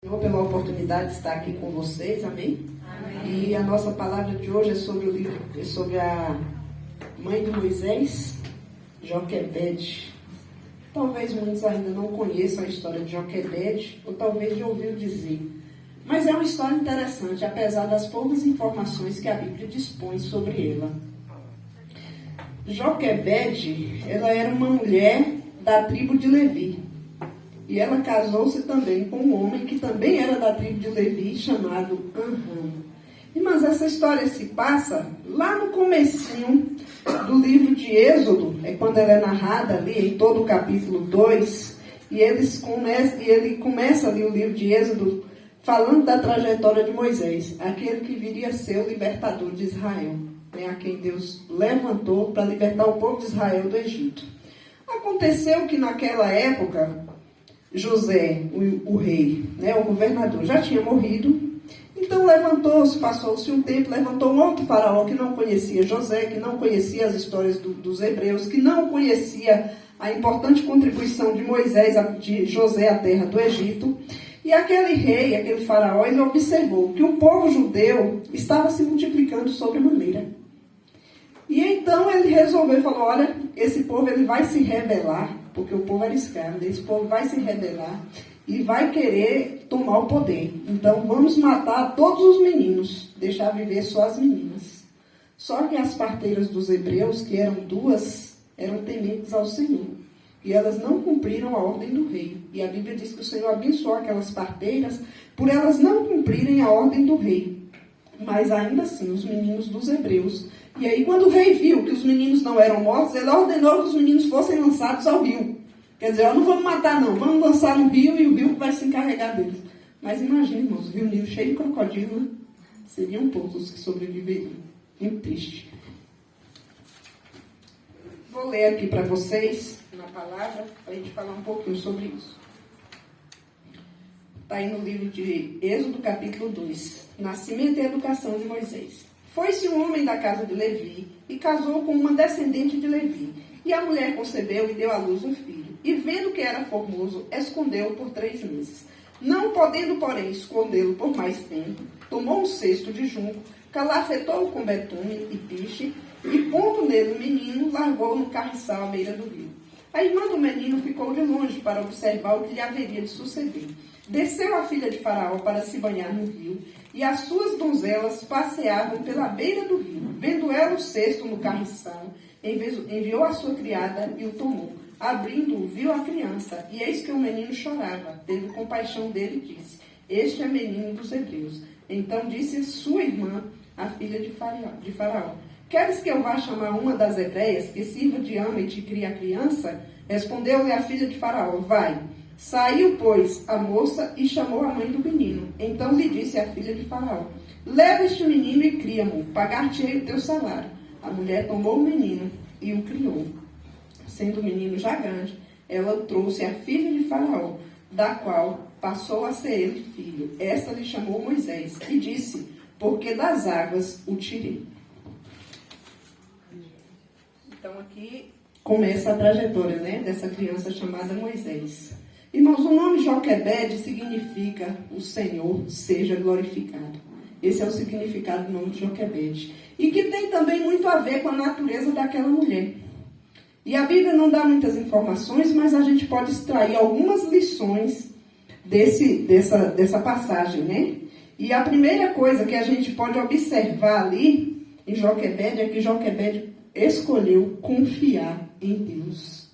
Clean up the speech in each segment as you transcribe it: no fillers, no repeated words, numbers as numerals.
Senhor, pela oportunidade de estar aqui com vocês, amém? Amém. E a nossa palavra de hoje é sobre a mãe de Moisés, Joquebede. Talvez muitos ainda não conheçam a história de Joquebede, ou talvez já ouviram dizer. Mas é uma história interessante, apesar das poucas informações que a Bíblia dispõe sobre ela. Joquebede, ela era uma mulher da tribo de Levi. E ela casou-se também com um homem que também era da tribo de Levi, chamado Anram. Irmãs, essa história se passa lá no comecinho do livro de Êxodo, é quando ela é narrada ali em todo o capítulo 2, e ele começa ali o livro de Êxodo falando da trajetória de Moisés, aquele que viria a ser o libertador de Israel, a quem Deus levantou para libertar o povo de Israel do Egito. Aconteceu que naquela época, José, o rei, o governador, já tinha morrido. Então levantou-se, passou-se um tempo, levantou um outro faraó que não conhecia José, que não conhecia as histórias dos hebreus, que não conhecia a importante contribuição de Moisés, de José à terra do Egito. E aquele rei, aquele faraó, ele observou que o povo judeu estava se multiplicando sobremaneira. E então ele resolveu, falou, olha, esse povo ele vai se rebelar, porque o povo era escravo, esse povo vai se rebelar e vai querer tomar o poder. Então vamos matar todos os meninos, deixar viver só as meninas. Só que as parteiras dos hebreus, que eram duas, eram tementes ao Senhor. E elas não cumpriram a ordem do rei. E a Bíblia diz que o Senhor abençoou aquelas parteiras por elas não cumprirem a ordem do rei. Mas ainda assim, os meninos dos hebreus. E aí, quando o rei viu que os meninos não eram mortos, ele ordenou que os meninos fossem lançados ao rio. Quer dizer, não vamos matar não, vamos lançar no rio e o rio vai se encarregar deles. Mas imagina, irmãos, o rio Nilo cheio de crocodilo, né? Seriam poucos os que sobreviveriam. Muito triste. Vou ler aqui para vocês, na palavra, para a gente falar um pouquinho sobre isso. Está aí no livro de Êxodo, capítulo 2. Nascimento e educação de Moisés. Foi-se um homem da casa de Levi e casou com uma descendente de Levi. E a mulher concebeu e deu à luz um filho. E vendo que era formoso, escondeu-o por 3 meses. Não podendo, porém, escondê-lo por mais tempo, tomou um cesto de junco, calafetou-o com betume e piche, e pondo nele o menino, largou-o no carriçal à beira do rio. A irmã do menino ficou de longe para observar o que lhe haveria de suceder. Desceu a filha de Faraó para se banhar no rio, e as suas donzelas passeavam pela beira do rio. Vendo ela o cesto no carriçal, enviou a sua criada e o tomou. Abrindo-o, viu a criança, e eis que o menino chorava. Teve compaixão dele e disse, este é menino dos hebreus. Então disse sua irmã, a filha de Faraó, queres que eu vá chamar uma das hebreias, que sirva de ama e te crie a criança? Respondeu-lhe a filha de Faraó, vai. Saiu, pois, a moça e chamou a mãe do menino. Então lhe disse a filha de Faraó, leva este menino e cria-mo, pagar-te-ei o teu salário. A mulher tomou o menino e o criou. Sendo o menino já grande, ela trouxe a filha de Faraó, da qual passou a ser ele filho. Esta lhe chamou Moisés e disse, porque das águas o tirei. Então aqui começa a trajetória, dessa criança chamada Moisés. Irmãos, o nome Joquebede significa o Senhor seja glorificado. Esse é o significado do nome de Joquebede. E que tem também muito a ver com a natureza daquela mulher. E a Bíblia não dá muitas informações, mas a gente pode extrair algumas lições dessa passagem, E a primeira coisa que a gente pode observar ali em Joquebede é que Joquebede escolheu confiar em Deus.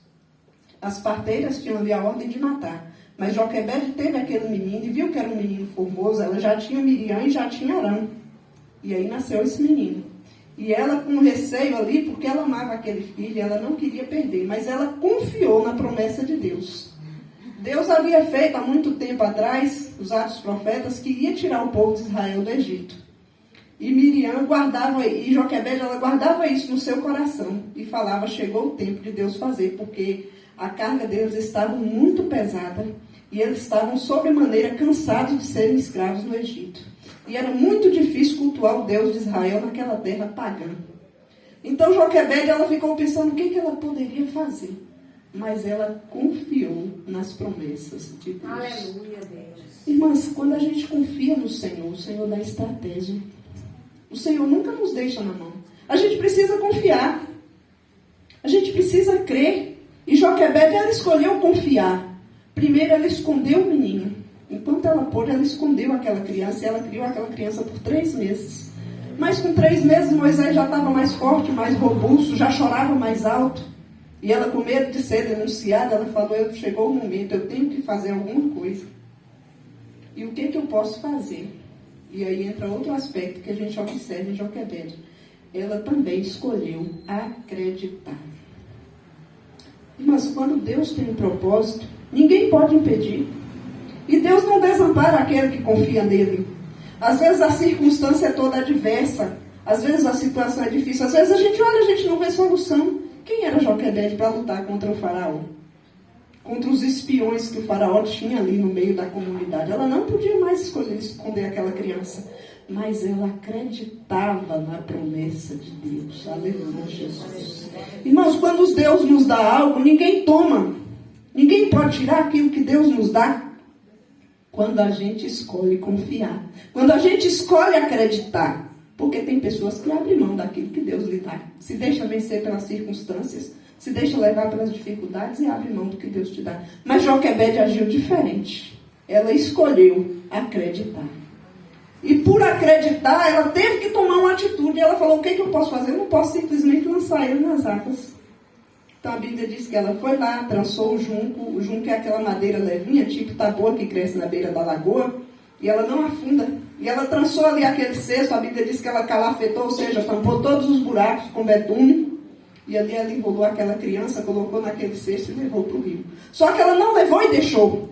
As parteiras tinham ali a ordem de matar. Mas Joquebede teve aquele menino e viu que era um menino formoso. Ela já tinha Miriam e já tinha Arão. E aí nasceu esse menino. E ela com receio ali, porque ela amava aquele filho, ela não queria perder. Mas ela confiou na promessa de Deus. Deus havia feito há muito tempo atrás, usado os profetas, que ia tirar o povo de Israel do Egito. E Miriam guardava, e Joquebede, ela guardava isso no seu coração. E falava, chegou o tempo de Deus fazer, porque a carga deles estava muito pesada e eles estavam sobremaneira cansados de serem escravos no Egito. E era muito difícil cultuar o Deus de Israel naquela terra pagã. Então Joquebede, ela ficou pensando o que ela poderia fazer. mas ela confiou nas promessas de Deus. Aleluia, Deus. Irmãs, quando a gente confia no Senhor, o Senhor dá estratégia. O Senhor nunca nos deixa na mão. A gente precisa confiar. A gente precisa crer. E Joquebede, ela escolheu confiar. Primeiro, ela escondeu o menino. Enquanto ela pôde, ela escondeu aquela criança. E ela criou aquela criança por 3 meses. Mas com 3 meses, Moisés já estava mais forte, mais robusto, já chorava mais alto. E ela, com medo de ser denunciada, ela falou, chegou o momento, eu tenho que fazer alguma coisa. E o que eu posso fazer? E aí entra outro aspecto que a gente observa em Joquebede. Ela também escolheu acreditar. Mas quando Deus tem um propósito, ninguém pode impedir. E Deus não desampara aquele que confia nele. Às vezes a circunstância é toda adversa. Às vezes a situação é difícil. Às vezes a gente olha, a gente não vê solução. Quem era Joquebede para lutar contra o faraó? Contra os espiões que o faraó tinha ali no meio da comunidade. Ela não podia mais esconder aquela criança. Mas ela acreditava na promessa de Deus. Aleluia, Jesus. Irmãos, quando Deus nos dá algo, ninguém toma. Ninguém pode tirar aquilo que Deus nos dá. Quando a gente escolhe confiar. Quando a gente escolhe acreditar. Porque tem pessoas que abrem mão daquilo que Deus lhe dá. Se deixa vencer pelas circunstâncias. Se deixa levar pelas dificuldades e abre mão do que Deus te dá. Mas Joquebede agiu diferente. Ela escolheu acreditar. E por acreditar, ela teve que tomar uma atitude. Ela falou, o que eu posso fazer? Eu não posso simplesmente lançar ele nas águas. Então a Bíblia diz que ela foi lá, trançou o junco. O junco é aquela madeira levinha, tipo taboa que cresce na beira da lagoa. E ela não afunda. E ela trançou ali aquele cesto. A Bíblia diz que ela calafetou, ou seja, tampou todos os buracos com betume. E ali ela enrolou aquela criança, colocou naquele cesto e levou para o rio. Só que ela não levou e deixou.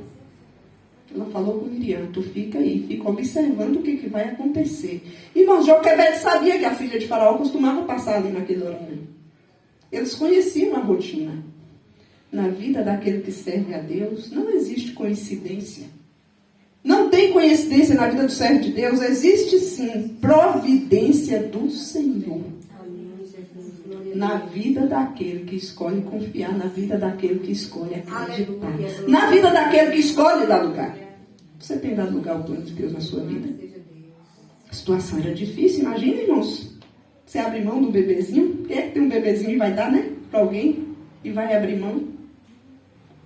Ela falou com Miriam, tu fica aí, fica observando o que vai acontecer. Irmãos, Joquebede sabia que a filha de Faraó costumava passar ali naquele horário. Eles conheciam a rotina. Na vida daquele que serve a Deus, não existe coincidência. Não tem coincidência na vida do servo de Deus. Existe sim providência do Senhor. Na vida daquele que escolhe confiar, na vida daquele que escolhe acreditar, na vida daquele que escolhe dar lugar. Você tem dado lugar ao plano de Deus na sua vida? A situação era difícil, imagina, irmãos. Você abre mão do bebezinho. Quem é que tem um bebezinho e vai dar, né? Para alguém e vai abrir mão?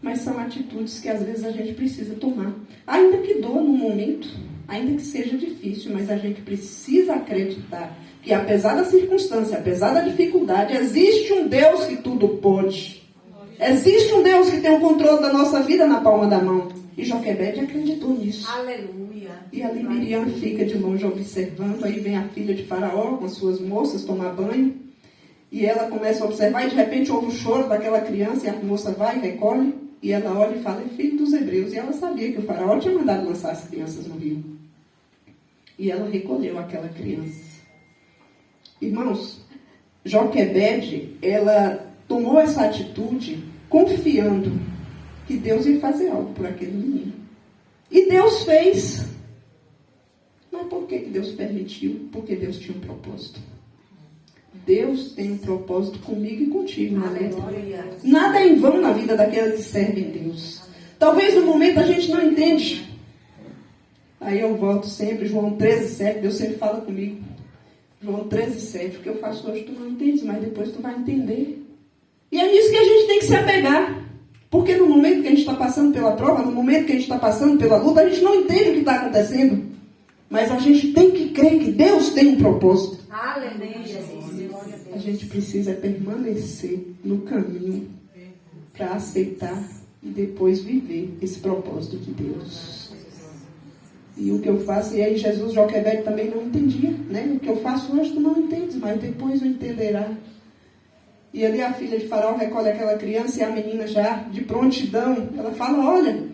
Mas são atitudes que às vezes a gente precisa tomar. Ainda que doa no momento, ainda que seja difícil, mas a gente precisa acreditar que apesar da circunstância, apesar da dificuldade, existe um Deus que tudo pode. Existe um Deus que tem o controle da nossa vida na palma da mão. E Joquebede acreditou nisso. Aleluia. E ali Miriam fica de longe observando. Aí vem a filha de Faraó com as suas moças tomar banho. E ela começa a observar e de repente ouve o choro daquela criança e a moça vai e recolhe. E ela olha e fala, é filho dos hebreus. E ela sabia que o Faraó tinha mandado lançar as crianças no rio. E ela recolheu aquela criança. Irmãos, Joquebede, ela tomou essa atitude confiando que Deus ia fazer algo por aquele menino. E Deus fez. Mas por que Deus permitiu? Porque Deus tinha um propósito. Deus tem um propósito comigo e contigo. Nada é em vão na vida daqueles que servem a Deus. Talvez no momento a gente não entende. Aí eu volto sempre, João 13:7, Deus sempre fala comigo. João 13:7, o que eu faço hoje tu não entendes, mas depois tu vai entender. E é nisso que a gente tem que se apegar. Porque no momento que a gente está passando pela prova, no momento que a gente está passando pela luta, a gente não entende o que está acontecendo. Mas a gente tem que crer que Deus tem um propósito. Aleluia. A gente precisa permanecer no caminho para aceitar e depois viver esse propósito de Deus. E o que eu faço, e aí Jesus, Joquebede também não entendia, né? O que eu faço hoje tu não entendes, mas depois tu entenderá. E ali a filha de Faraó recolhe aquela criança e a menina já de prontidão, ela fala, olha,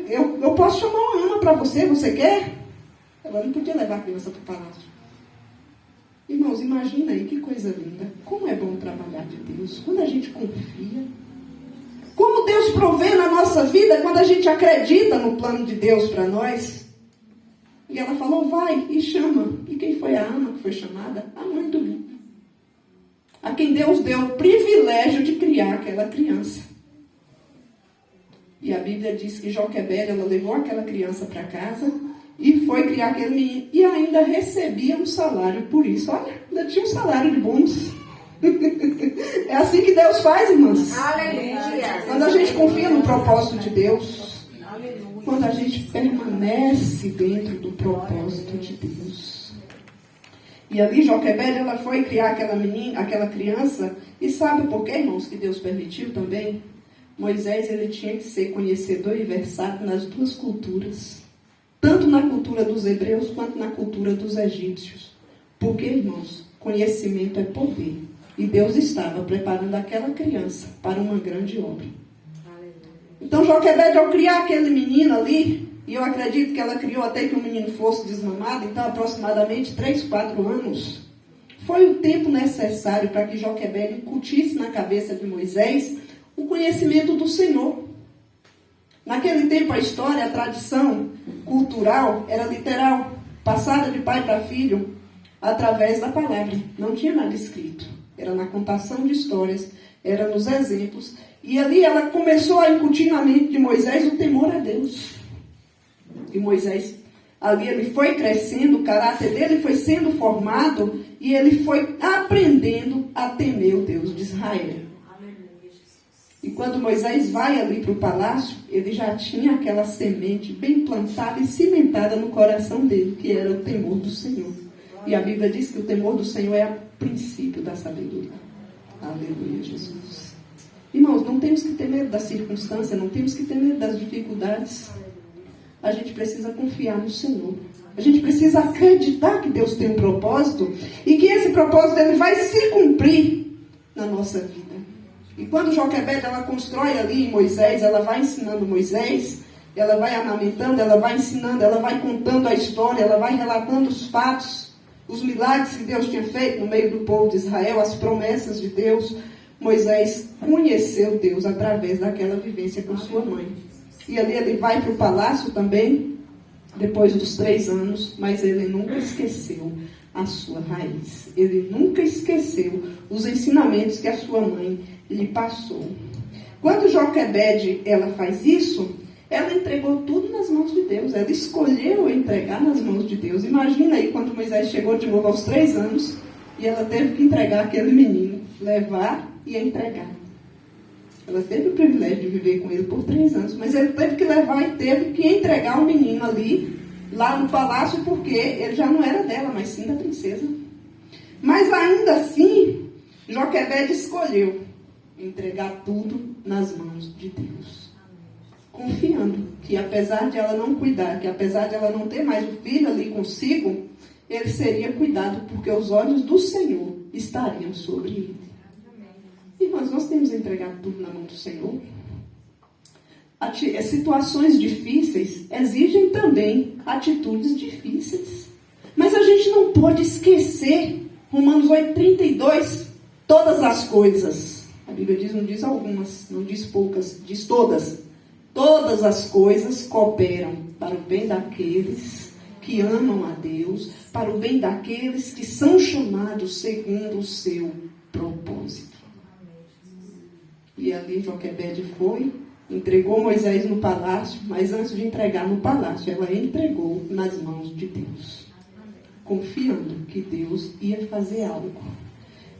eu posso chamar uma ama para você, você quer? Ela não podia levar a criança para o palácio. Irmãos, imagina aí que coisa linda. Como é bom trabalhar de Deus, quando a gente confia. Como Deus provê na nossa vida quando a gente acredita no plano de Deus para nós. E ela falou, vai e chama. E quem foi a ama que foi chamada? A mãe do menino. A quem Deus deu o privilégio de criar aquela criança. E a Bíblia diz que Joquebede, ela levou aquela criança para casa e foi criar aquele menino. E ainda recebia um salário por isso. Olha, ainda tinha um salário de bônus. É assim que Deus faz, irmãs. Aleluia. Quando a gente confia no propósito de Deus, Aleluia. quando a gente permanece dentro do propósito de Deus. E ali Joquebede, ela foi criar aquela menina, aquela criança. E sabe por quê, irmãos, que Deus permitiu também? Moisés, ele tinha que ser conhecedor e versátil nas duas culturas. Tanto na cultura dos hebreus, quanto na cultura dos egípcios. Porque, irmãos, conhecimento é poder. E Deus estava preparando aquela criança para uma grande obra. Então, Joquebede, ao criar aquele menino ali, e eu acredito que ela criou até que o menino fosse desmamado, então aproximadamente 3, 4 anos, foi o tempo necessário para que Joquebede incutisse na cabeça de Moisés o conhecimento do Senhor. Naquele tempo, a história, a tradição cultural era literal, passada de pai para filho, através da palavra. Não tinha nada escrito. Era na contação de histórias, era nos exemplos. E ali ela começou a incutir na mente de Moisés o temor a Deus. E Moisés, ali ele foi crescendo, o caráter dele foi sendo formado, e ele foi aprendendo a temer o Deus de Israel. E quando Moisés vai ali para o palácio, ele já tinha aquela semente bem plantada e cimentada no coração dele, que era o temor do Senhor. E a Bíblia diz que o temor do Senhor é o princípio da sabedoria. Aleluia, Jesus. Irmãos, não temos que ter medo da circunstância, não temos que ter medo das dificuldades. A gente precisa confiar no Senhor. A gente precisa acreditar que Deus tem um propósito e que esse propósito ele vai se cumprir na nossa vida. E quando Joquebede, ela constrói ali em Moisés, ela vai ensinando Moisés, ela vai amamentando, ela vai ensinando, ela vai contando a história, ela vai relatando os fatos, os milagres que Deus tinha feito no meio do povo de Israel, as promessas de Deus. Moisés conheceu Deus através daquela vivência com sua mãe. E ali ele vai para o palácio também, depois dos 3 anos, mas ele nunca esqueceu a sua raiz. Ele nunca esqueceu os ensinamentos que a sua mãe lhe passou. Quando Joquebede, ela faz isso, ela entregou tudo nas mãos de Deus. Ela escolheu entregar nas mãos de Deus. Imagina aí quando Moisés chegou de novo aos 3 anos e ela teve que entregar aquele menino, levar e entregar. Ela teve o privilégio de viver com ele por 3 anos, mas ele teve que levar e teve que entregar o menino ali, lá no palácio, porque ele já não era dela, mas sim da princesa. Mas ainda assim, Joquebede escolheu entregar tudo nas mãos de Deus. Confiando que apesar de ela não cuidar, que apesar de ela não ter mais o filho ali consigo, ele seria cuidado, porque os olhos do Senhor estariam sobre ele. Irmãos, nós temos entregado tudo na mão do Senhor. Situações difíceis exigem também atitudes difíceis. Mas a gente não pode esquecer, Romanos 8:32, todas as coisas. A Bíblia diz, não diz algumas, não diz poucas, diz todas. Todas as coisas cooperam para o bem daqueles que amam a Deus, para o bem daqueles que são chamados segundo o seu propósito. E ali Joquebede foi, entregou Moisés no palácio, mas antes de entregar no palácio, ela entregou nas mãos de Deus, confiando que Deus ia fazer algo.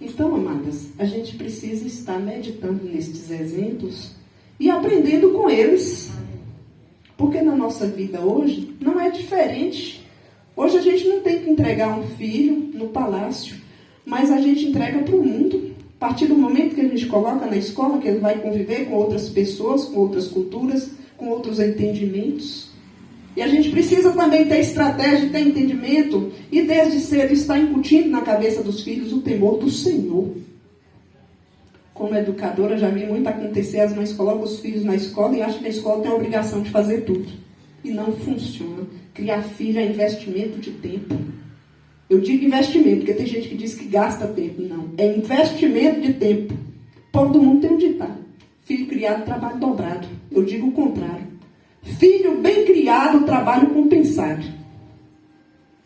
Então, amadas, a gente precisa estar meditando nestes exemplos e aprendendo com eles. Porque na nossa vida hoje não é diferente. Hoje a gente não tem que entregar um filho no palácio, mas a gente entrega para o mundo. A partir do momento que a gente coloca na escola, que ele vai conviver com outras pessoas, com outras culturas, com outros entendimentos. E a gente precisa também ter estratégia, ter entendimento, e desde cedo estar incutindo na cabeça dos filhos o temor do Senhor. Como educadora, já vi muito acontecer, as mães colocam os filhos na escola e acham que a escola tem a obrigação de fazer tudo. E não funciona. Criar filho é investimento de tempo. Eu digo investimento, porque tem gente que diz que gasta tempo. Não, é investimento de tempo. O povo do mundo tem um ditado: filho criado, trabalho dobrado. Eu digo o contrário. Filho bem criado, trabalho compensado.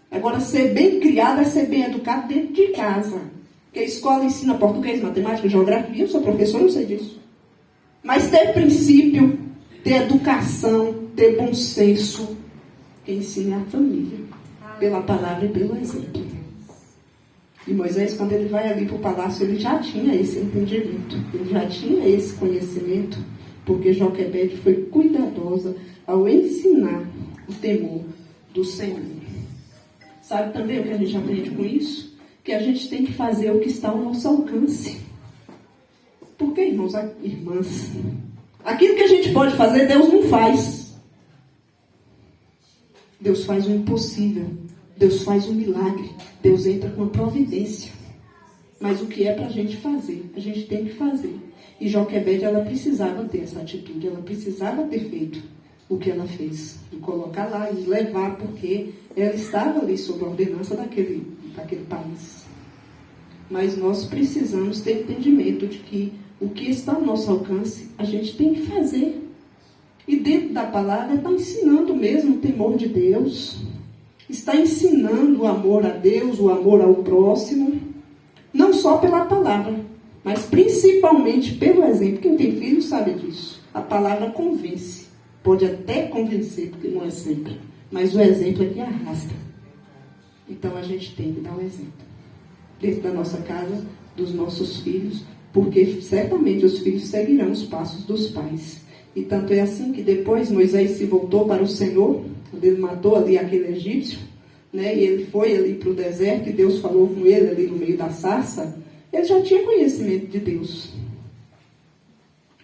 Agora, ser bem criado é ser bem educado dentro de casa. Porque a escola ensina português, matemática, geografia. Eu sou professor, eu sei disso. Mas ter princípio, ter educação, ter bom senso. Quem ensina é a família, pela palavra e pelo exemplo. E Moisés, quando ele vai ali para o palácio, ele já tinha esse entendimento, ele já tinha esse conhecimento, porque Joquebede foi cuidadosa ao ensinar o temor do Senhor. Sabe também o que a gente aprende com isso? Que a gente tem que fazer o que está ao nosso alcance. Porque, irmãos e irmãs, aquilo que a gente pode fazer, Deus não faz. Deus faz o impossível. Deus faz um milagre. Deus entra com a providência. Mas o que é para a gente fazer? A gente tem que fazer. E Joquebede, ela precisava ter essa atitude. Ela precisava ter feito o que ela fez. E colocar lá e levar, porque ela estava ali sob a ordenança daquele país. Mas nós precisamos ter entendimento de que o que está ao nosso alcance, a gente tem que fazer. E dentro da palavra está ensinando mesmo o temor de Deus. Está ensinando o amor a Deus, o amor ao próximo. Não só pela palavra, mas principalmente pelo exemplo. Quem tem filho sabe disso. A palavra convence. Pode até convencer, porque não é sempre. Mas o exemplo é que arrasta. Então a gente tem que dar o exemplo. Dentro da nossa casa, dos nossos filhos, porque certamente os filhos seguirão os passos dos pais. E tanto é assim que depois Moisés se voltou para o Senhor, quando ele matou ali aquele egípcio, né, e ele foi ali para o deserto, e Deus falou com ele ali no meio da sarça, ele já tinha conhecimento de Deus.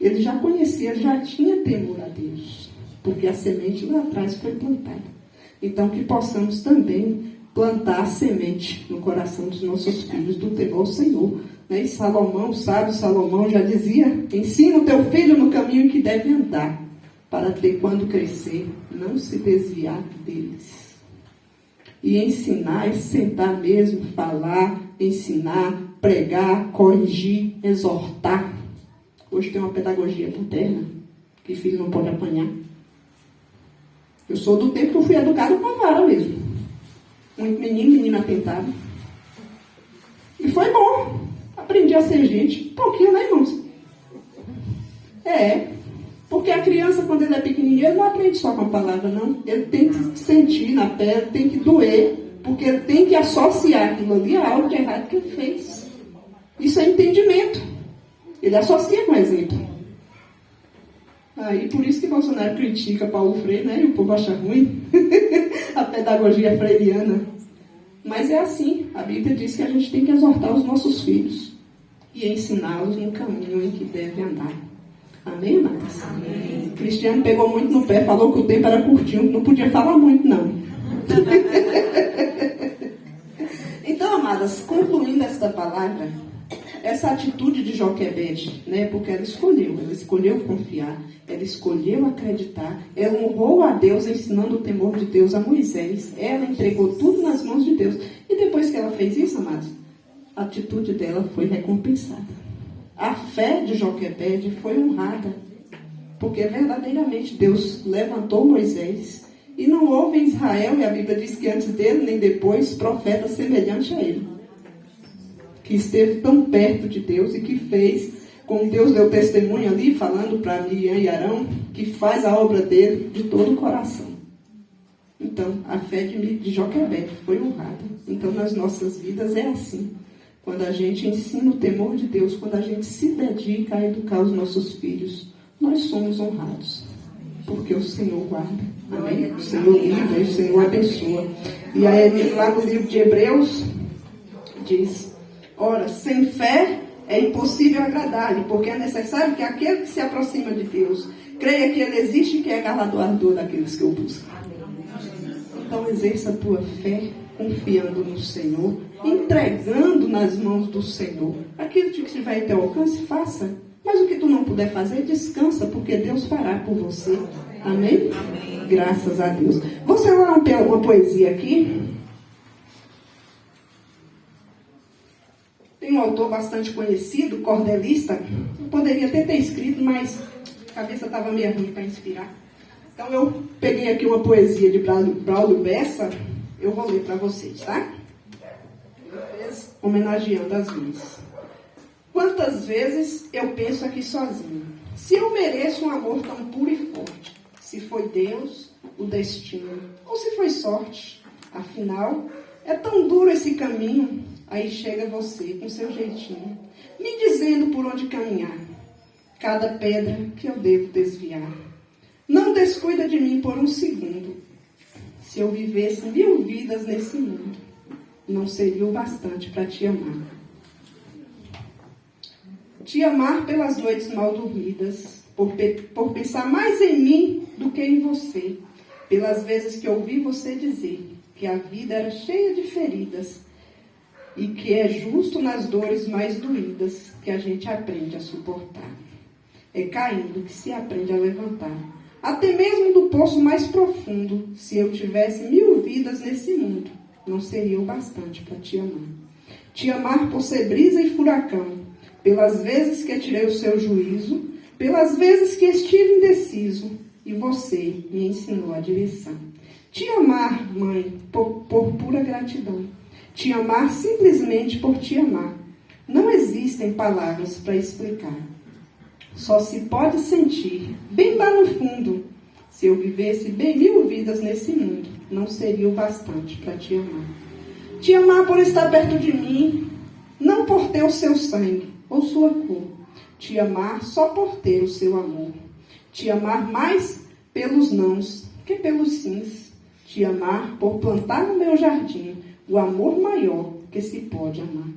Ele já conhecia, ele já tinha temor a Deus, porque a semente lá atrás foi plantada. Então que possamos também plantar a semente no coração dos nossos filhos do temor ao Senhor. E Salomão, o sábio Salomão já dizia: ensina o teu filho no caminho em que deve andar, para ter quando crescer, não se desviar deles. E ensinar é sentar mesmo, falar, ensinar, pregar, corrigir, exortar. Hoje tem uma pedagogia paterna, que filho não pode apanhar. Eu sou do tempo que eu fui educada com a vara mesmo. Muito menino, menina atentado. E foi bom. Aprendi a ser gente. Um pouquinho, né, irmãos? Porque a criança, quando ele é pequenininho, ele não aprende só com a palavra, não. Ele tem que sentir na pele, tem que doer, porque ele tem que associar aquilo ali a algo de errado que ele fez. Isso é entendimento. Ele associa com exemplo. Aí, por isso que Bolsonaro critica Paulo Freire, né? E o povo acha ruim a pedagogia freiriana. Mas é assim. A Bíblia diz que a gente tem que exortar os nossos filhos e ensiná-los no caminho em que devem andar. Amém, amadas? Amém. Cristiano pegou muito no pé, falou que o tempo era curtinho, não podia falar muito, não. Então, amadas, concluindo esta palavra, essa atitude de Joquebede, né, porque ela escolheu confiar, ela escolheu acreditar, ela honrou a Deus ensinando o temor de Deus a Moisés, ela entregou tudo nas mãos de Deus. E depois que ela fez isso, amados, a atitude dela foi recompensada. A fé de Joquebede foi honrada, porque verdadeiramente Deus levantou Moisés, e não houve em Israel, e a Bíblia diz que antes dele nem depois, profeta semelhante a ele, que esteve tão perto de Deus e que fez, como Deus deu testemunho ali, falando para Miriam e Arão, que faz a obra dele de todo o coração. Então, a fé de Joquebede foi honrada. Então, nas nossas vidas é assim. Quando a gente ensina o temor de Deus, quando a gente se dedica a educar os nossos filhos, nós somos honrados. Porque o Senhor guarda. Amém? O Senhor livra e o Senhor abençoa. E aí, lá no livro de Hebreus, diz: ora, sem fé é impossível agradar-lhe, porque é necessário que aquele que se aproxima de Deus creia que Ele existe e que é galardoador daqueles que o buscam. Então, exerça a tua fé, confiando no Senhor, entregando nas mãos do Senhor. Aquilo que estiver em teu alcance, faça. Mas o que tu não puder fazer, descansa, porque Deus fará por você. Amém? Amém. Graças a Deus. Vou selar uma poesia aqui. Tem um autor bastante conhecido, cordelista. Eu poderia até ter escrito, mas a cabeça estava meio ruim para inspirar. Então eu peguei aqui uma poesia de Braulio Bessa. Eu vou ler para vocês, tá? Ele fez homenageando as mães. Quantas vezes eu penso aqui sozinho, Se eu mereço um amor tão puro e forte, se foi Deus, o destino, ou se foi sorte. Afinal, é tão duro esse caminho, aí chega você com seu jeitinho, me dizendo por onde caminhar, cada pedra que eu devo desviar. Não descuida de mim por um segundo. Se eu vivesse 1000 vidas nesse mundo, não seria o bastante para te amar. Te amar pelas noites mal dormidas, por pensar mais em mim do que em você, pelas vezes que ouvi você dizer que a vida era cheia de feridas e que é justo nas dores mais doídas que a gente aprende a suportar. É caindo que se aprende a levantar, até mesmo do poço mais profundo. Se eu tivesse 1000 vidas nesse mundo, não seria o bastante para te amar. Te amar por ser brisa e furacão, pelas vezes que tirei o seu juízo, pelas vezes que estive indeciso, e você me ensinou a direção. Te amar, mãe, por pura gratidão. Te amar simplesmente por te amar. Não existem palavras para explicar. Só se pode sentir, bem lá no fundo. Se eu vivesse bem 1000 vidas nesse mundo, não seria o bastante para te amar. Te amar por estar perto de mim, não por ter o seu sangue ou sua cor. Te amar só por ter o seu amor. Te amar mais pelos nãos que pelos sims. Te amar por plantar no meu jardim o amor maior que se pode amar.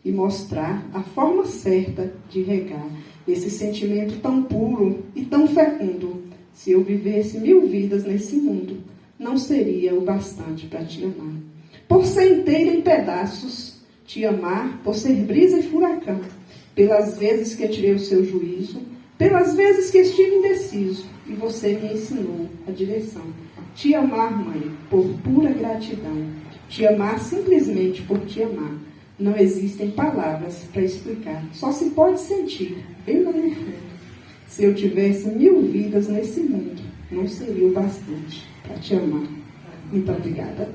E mostrar a forma certa de regar esse sentimento tão puro e tão fecundo. Se eu vivesse 1000 vidas nesse mundo, não seria o bastante para te amar. Por ser inteira em pedaços, te amar por ser brisa e furacão, pelas vezes que tirei o seu juízo, pelas vezes que estive indeciso, e você me ensinou a direção. Te amar, mãe, por pura gratidão. Te amar simplesmente por te amar. Não existem palavras para explicar. Só se pode sentir, bem lá no fundo. Se eu tivesse 1000 vidas nesse mundo, não seria o bastante para te amar. Muito obrigada.